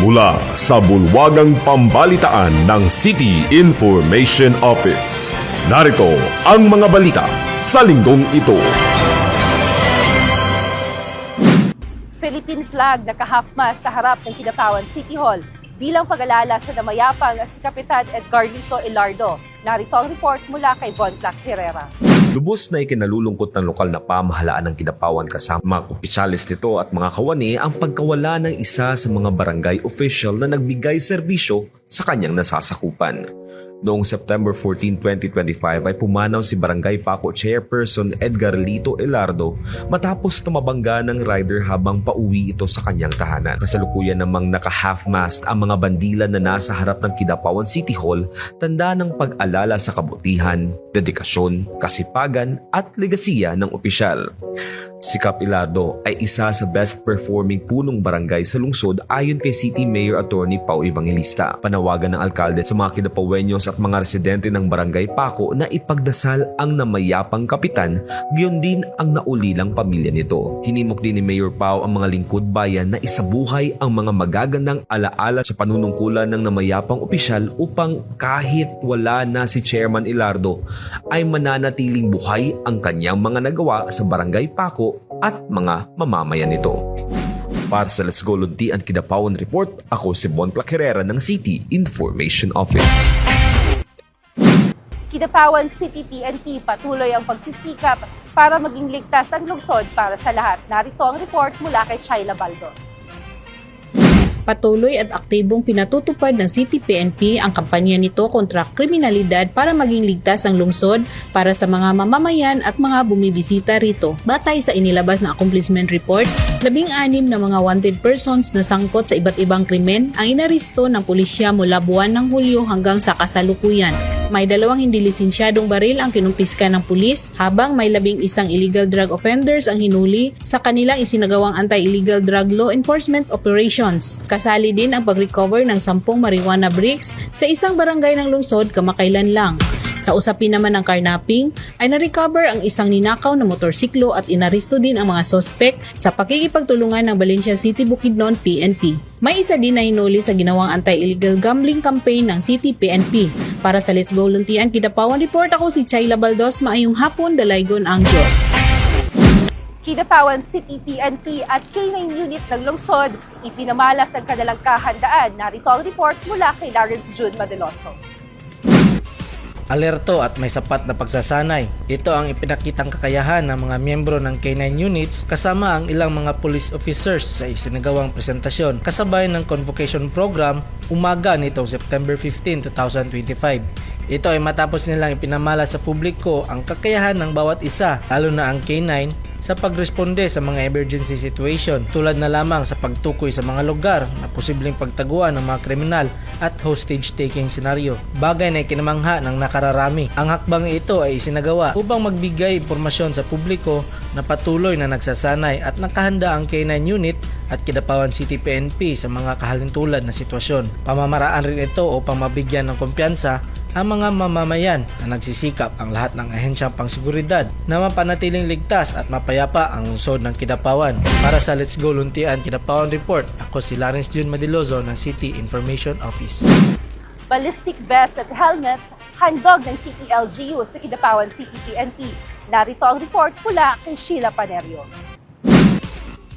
Mula sa bulwagang pambalitaan ng City Information Office, narito ang mga balita sa linggong ito. Philippine flag naka-half-mast sa harap ng Kidapawan City Hall bilang pag-alala sa namayapang si Kapitan Edgardo Ilardo. Narito ang report mula kay Von Plac Herrera. Lubos na ikinalulungkot ng lokal na pamahalaan ng Kidapawan kasama mga opisyalis nito at mga kawani ang pagkawala ng isa sa mga barangay official na nagbigay serbisyo sa kanyang nasasakupan. Noong September 14, 2025 ay pumanaw si Barangay Paco Chairperson Edgardo Ilardo matapos na mabangga ng rider habang pauwi ito sa kanyang tahanan. Kasalukuyan namang naka-half-mast ang mga bandila na nasa harap ng Kidapawan City Hall, tanda ng pag-alala sa kabutihan, dedikasyon, kasipagan at legasiya ng opisyal. Si Kap Ilardo ay isa sa best performing punong barangay sa lungsod ayon kay City Mayor Attorney Pau Evangelista. Panawagan ng alkalde sa mga Kidapawenyos at mga residente ng Barangay Paco na ipagdasal ang namayapang kapitan, gayon din ang naulilang pamilya nito. Hinimok din ni Mayor Pau ang mga lingkod bayan na isabuhay ang mga magagandang alaala sa panunungkulan ng namayapang opisyal upang kahit wala na si Chairman Ilardo ay mananatiling buhay ang kanyang mga nagawa sa Barangay Paco at mga mamamayan nito. Para sa Let's Go Luntian Kidapawan Report, ako si Von Plac Herrera ng City Information Office. Kidapawan City PNP patuloy ang pagsisikap para maging ligtas ang lungsod para sa lahat. Narito ang report mula kay Chayla Baldos. Patuloy at aktibong pinatutupad ng City PNP ang kampanya nito kontra kriminalidad para maging ligtas ang lungsod para sa mga mamamayan at mga bumibisita rito. Batay sa inilabas na accomplishment report, 16 na mga wanted persons na sangkot sa iba't ibang krimen ang inaristo ng pulisya mula buwan ng Hulyo hanggang sa kasalukuyan. May 2 hindi lisensyadong baril ang kinumpiska ng pulis habang may 11 illegal drug offenders ang hinuli sa kanilang isinagawang anti-illegal drug law enforcement operations. Kasali din ang pag-recover ng 10 marijuana bricks sa isang barangay ng lungsod kamakailan lang. Sa usapin naman ng carnapping ay na-recover ang isang ninakaw na motorsiklo at inaristo din ang mga sospek sa pakikipagtulungan ng Valencia City Bukidnon PNP. May isa din na hinuli sa ginawang anti-illegal gambling campaign ng City PNP. Para sa Let's Go Luntian Kidapawan Report, ako si Chayla Baldos. Maayong hapon, dalaygon ang Diyos. Kidapawan City PNP at K9 Unit ng lungsod ipinamalas ang kanilang kahandaan. Narito ang report mula kay Lawrence June Madeloso. Alerto at may sapat na pagsasanay. Ito ang ipinakitang kakayahan ng mga miyembro ng K9 units kasama ang ilang mga police officers sa isinagawang presentasyon kasabay ng convocation program umaga nitong September 15, 2025. Ito ay matapos nilang ipinamala sa publiko ang kakayahan ng bawat isa, lalo na ang K9, sa pagresponde sa mga emergency situation tulad na lamang sa pagtukoy sa mga lugar na posibleng pagtaguan ng mga kriminal at hostage taking scenario. Bagay na ikinamangha ng nakararami. Ang hakbang ito ay isinagawa upang magbigay impormasyon sa publiko na patuloy na nagsasanay at nakahanda ang K9 unit at Kidapawan City PNP sa mga kahalintulad na sitwasyon. Pamamaraan rin ito upang mabigyan ng kumpiyansa ang mga mamamayan na nagsisikap ang lahat ng ahensyang pangsiguridad na mapanatiling ligtas at mapayapa ang lungsod ng Kidapawan. Para sa Let's Go Luntian Kidapawan Report, ako si Lawrence June Madilozo ng City Information Office. Ballistic vests at helmets handog ng City LGU sa Kidapawan City PNP. Narito ang report mula kay Sheila Panerio.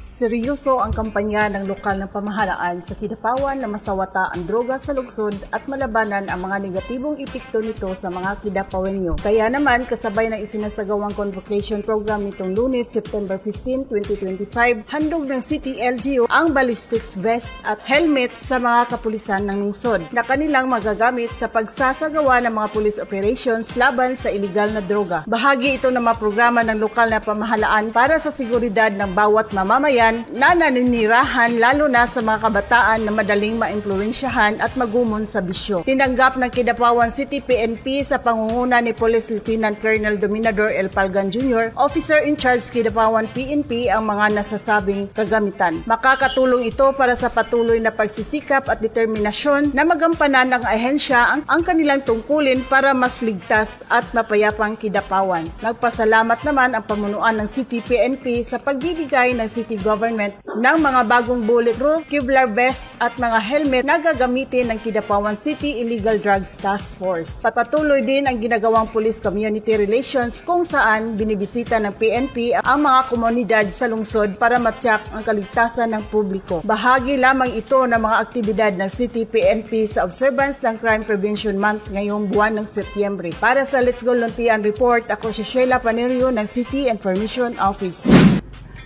Seryoso ang kampanya ng lokal na pamahalaan sa Kidapawan na masawata ang droga sa lungsod at malabanan ang mga negatibong epekto nito sa mga Kidapawenyo. Kaya naman, kasabay ng isinasagawang convocation program nitong Lunes, September 15, 2025, handog ng City LGU ang ballistics vest at helmet sa mga kapulisan ng lungsod na kanilang magagamit sa pagsasagawa ng mga police operations laban sa illegal na droga. Bahagi ito ng mga programa ng lokal na pamahalaan para sa seguridad ng bawat mamamayan na naninirahan lalo na sa mga kabataan na madaling maimpluwensyahan at magumon sa bisyo. Tinanggap ng Kidapawan City PNP sa pangunguna ni Police Lieutenant Colonel Dominador L. Palgan Jr., Officer in Charge Kidapawan PNP ang mga nasasabing kagamitan. Makakatulong ito para sa patuloy na pagsisikap at determinasyon na magampanan ng ahensya ang kanilang tungkulin para mas ligtas at mapayapang Kidapawan. Nagpasalamat naman ang pamunuan ng City PNP sa pagbibigay ng City government ng mga bagong bulletproof, Kevlar vest at mga helmet na gagamitin ng Kidapawan City Illegal Drugs Task Force. Patuloy din ang ginagawang police community relations kung saan binibisita ng PNP ang mga komunidad sa lungsod para matyak ang kaligtasan ng publiko. Bahagi lamang ito ng mga aktibidad ng City PNP sa observance ng Crime Prevention Month ngayong buwan ng Setyembre. Para sa Let's Go Luntian Report, ako si Sheila Panerio ng City Information Office.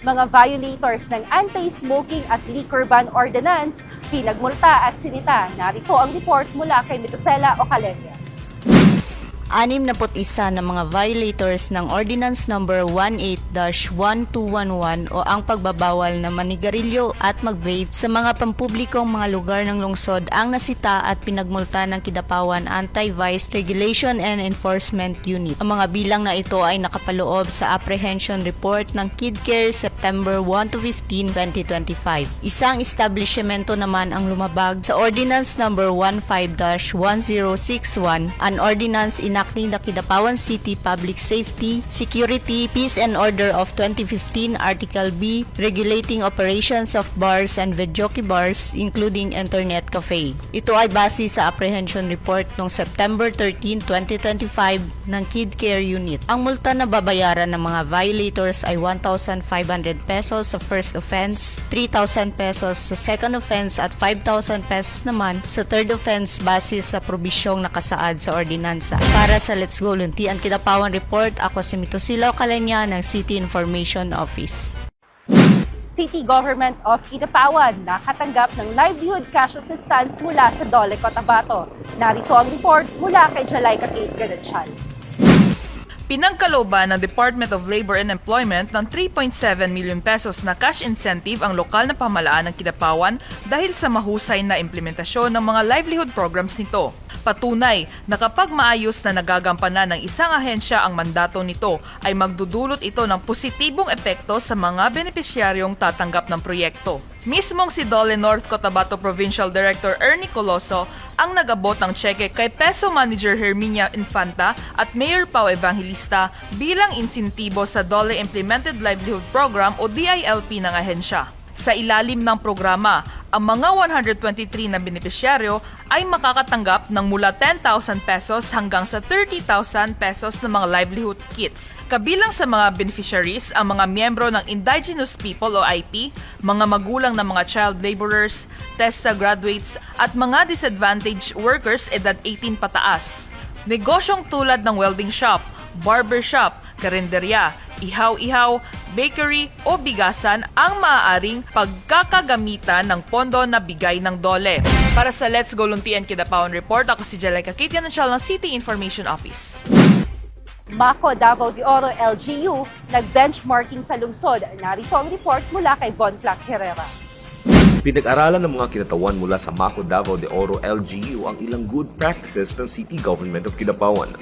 Mga violators ng Anti-Smoking at Liquor Ban Ordinance, pinagmulta at sinita. Narito ang report mula kay Mitosela Ocalenia. 61 ng mga violators ng Ordinance Number 18-1211 o ang pagbabawal na manigarilyo at mag-vape sa mga pampublikong mga lugar ng lungsod ang nasita at pinagmulta ng Kidapawan Anti-Vice Regulation and Enforcement Unit. Ang mga bilang na ito ay nakapaloob sa Apprehension Report ng KidCare September 1-15, 2025. Isang establishmento naman ang lumabag sa Ordinance Number 15-1061, an ordinance enacting the Kidapawan City Public Safety, Security, Peace and Order of 2015, Article B, regulating operations of bars and videoke bars, including internet cafe. Ito ay base sa apprehension report noong September 13, 2025 ng KidCare Unit. Ang multa na babayaran ng mga violators ay 1,500 pesos sa first offense, 3,000 pesos sa second offense at 5,000 pesos naman sa third offense base sa probisyong nakasaad sa ordinansa. Para sa Let's Go Luntian Kidapawan Report, ako si Mitosela Ocalenia ng City Information Office. City Government of Kidapawan nakatanggap ng livelihood cash assistance mula sa Dole Cotabato. Narito ang report mula kay Jalayka Kate Ganansyan. Pinagkalooban ng Department of Labor and Employment ng 3.7 million pesos na cash incentive ang lokal na pamahalaan ng Kidapawan dahil sa mahusay na implementasyon ng mga livelihood programs nito. Patunay na kapag maayos na nagagampanan ng isang ahensya ang mandato nito ay magdudulot ito ng positibong epekto sa mga benepisyaryong tatanggap ng proyekto. Mismong si Dole North Cotabato Provincial Director Ernie Coloso ang nag-abot ng cheque kay Peso Manager Herminia Infanta at Mayor Pao Evangelista bilang insentibo sa Dole Implemented Livelihood Program o DILP ng ahensya. Sa ilalim ng programa, ang mga 123 na benepisyaryo ay makakatanggap ng mula 10,000 pesos hanggang sa 30,000 pesos na mga livelihood kits. Kabilang sa mga beneficiaries ang mga miyembro ng Indigenous People o IP, mga magulang ng mga child laborers, TESTA graduates at mga disadvantaged workers edad 18 pataas. Negosyong tulad ng welding shop, barber shop, karinderya, ihaw-ihaw, bakery o bigasan ang maaaring pagkakagamitan ng pondo na bigay ng Dole. Para sa Let's Go Luntian Kidapawan Report, ako si Jalayka Kate Ganansyan ng City Information Office. Mako Davao de Oro LGU nag-benchmarking sa lungsod. Narito ang report mula kay Von Clark Herrera. Pinag-aralan ng mga kinatawan mula sa Mako Davao de Oro LGU ang ilang good practices ng City Government of Kidapawan.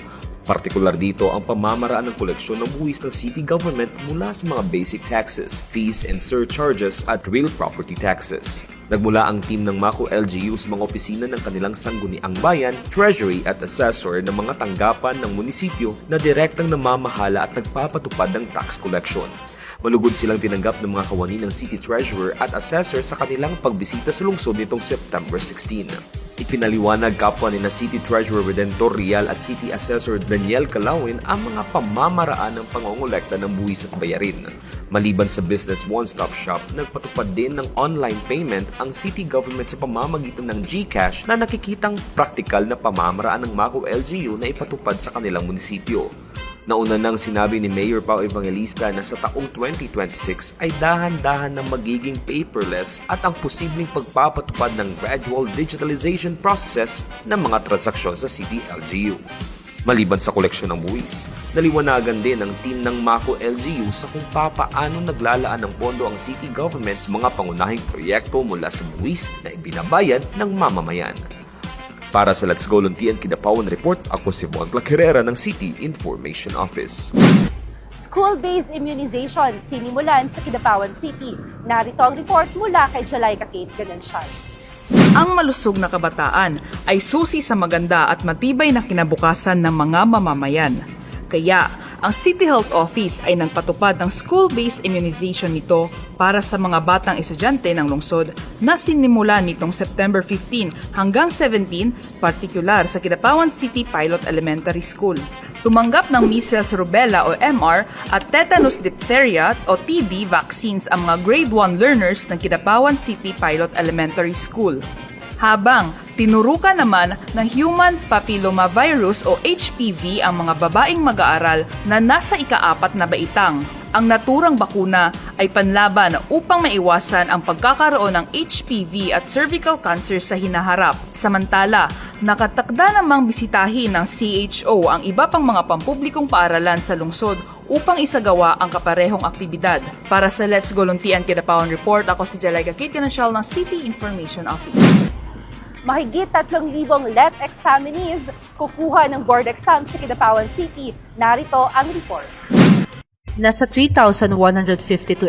Partikular dito ang pamamaraan ng koleksyon ng buwis ng city government mula sa mga basic taxes, fees and surcharges at real property taxes. Nagmula ang team ng Mako LGU sa mga opisina ng kanilang sangguniang bayan, treasury at assessor ng mga tanggapan ng munisipyo na direktang namamahala at nagpapatupad ng tax collection. Malugod silang tinanggap ng mga kawani ng City Treasurer at Assessor sa kanilang pagbisita sa lungsod nitong September 16. Ipinaliwanag kapwa ni na City Treasurer Redentor Real at City Assessor Daniel Calawin ang mga pamamaraan ng pangongolekta ng buwis at bayarin. Maliban sa Business One-Stop Shop, nagpatupad din ng online payment ang city government sa pamamagitan ng GCash na nakikitang praktikal na pamamaraan ng Mako LGU na ipatupad sa kanilang munisipyo. Nauna nang sinabi ni Mayor Pao Evangelista na sa taong 2026 ay dahan-dahan na magiging paperless at ang posibleng pagpapatupad ng gradual digitalization processes ng mga transaksyon sa City LGU. Maliban sa koleksyon ng buwis, naliwanagan din ng team ng Mako LGU sa kung paano naglalaan ng pondo ang city government sa mga pangunahing proyekto mula sa buwis na ibinabayad ng mamamayan. Para sa Let's Go Luntian Kidapawan Report, ako si Von Clark Herrera ng City Information Office. School-based immunization sinimulan sa Kidapawan City. Narito ang report mula kay Jalayka Kate Ganansyan. Ang malusog na kabataan ay susi sa maganda at matibay na kinabukasan ng mga mamamayan. Kaya, Ang City Health Office ay nagpatupad ng school-based immunization nito para sa mga batang estudyante ng lungsod na sinimula nitong September 15 hanggang 17, partikular sa Kidapawan City Pilot Elementary School. Tumanggap ng measles, rubella o MR at tetanus diphtheria o TB vaccines ang mga grade 1 learners ng Kidapawan City Pilot Elementary School. Habang tinurukan naman ng human papillomavirus o HPV ang mga babaeng mag-aaral na nasa ika-4 na baitang. Ang naturang bakuna ay panlaban upang maiwasan ang pagkakaroon ng HPV at cervical cancer sa hinaharap. Samantala, nakatakda namang bisitahin ng CHO ang iba pang mga pampublikong paaralan sa lungsod upang isagawa ang kaparehong aktibidad. Para sa Let's Go Luntian Kidapawan Report, ako si Jalaica Kate Nasyal ng City Information Office. Mahigit 3,000 LET examinees kukuha ng board exam sa Kidapawan City. Narito ang report. Nasa 3,152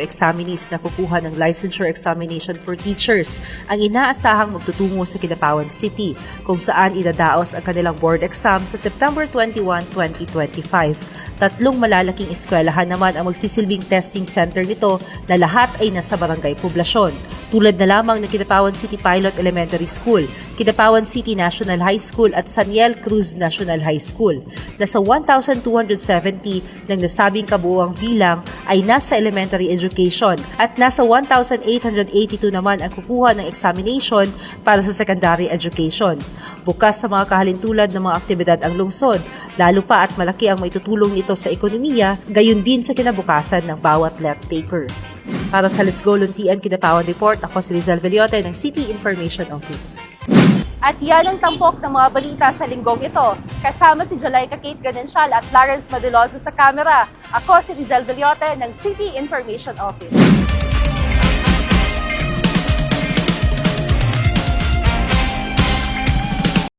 examinees na kukuha ng licensure examination for teachers ang inaasahang magtutungo sa Kidapawan City, kung saan idadaos ang kanilang board exam sa September 21, 2025. 3 malalaking eskwelahan naman ang magsisilbing testing center nito na lahat ay nasa barangay poblasyon, tulad na lamang ng Kidapawan City Pilot Elementary School, Kidapawan City National High School at Saniel Cruz National High School. Nasa 1,270 ng nasabing kabuuang bilang ay nasa elementary education at nasa 1,882 naman ang kukuha ng examination para sa secondary education. Bukas sa mga kahalintulad ng mga aktibidad ang lungsod, lalo pa at malaki ang maitutulong nito sa ekonomiya, gayon din sa kinabukasan ng bawat LET takers. Para sa Let's Go Luntian Kidapawan Report, ako si Rizal Veliote ng City Information Office. At yan ang tampok ng mga balita sa linggong ito. Kasama si Jalaica Kate Ganencial at Lawrence Madiloza sa kamera. Ako si Rizal Veliote ng City Information Office.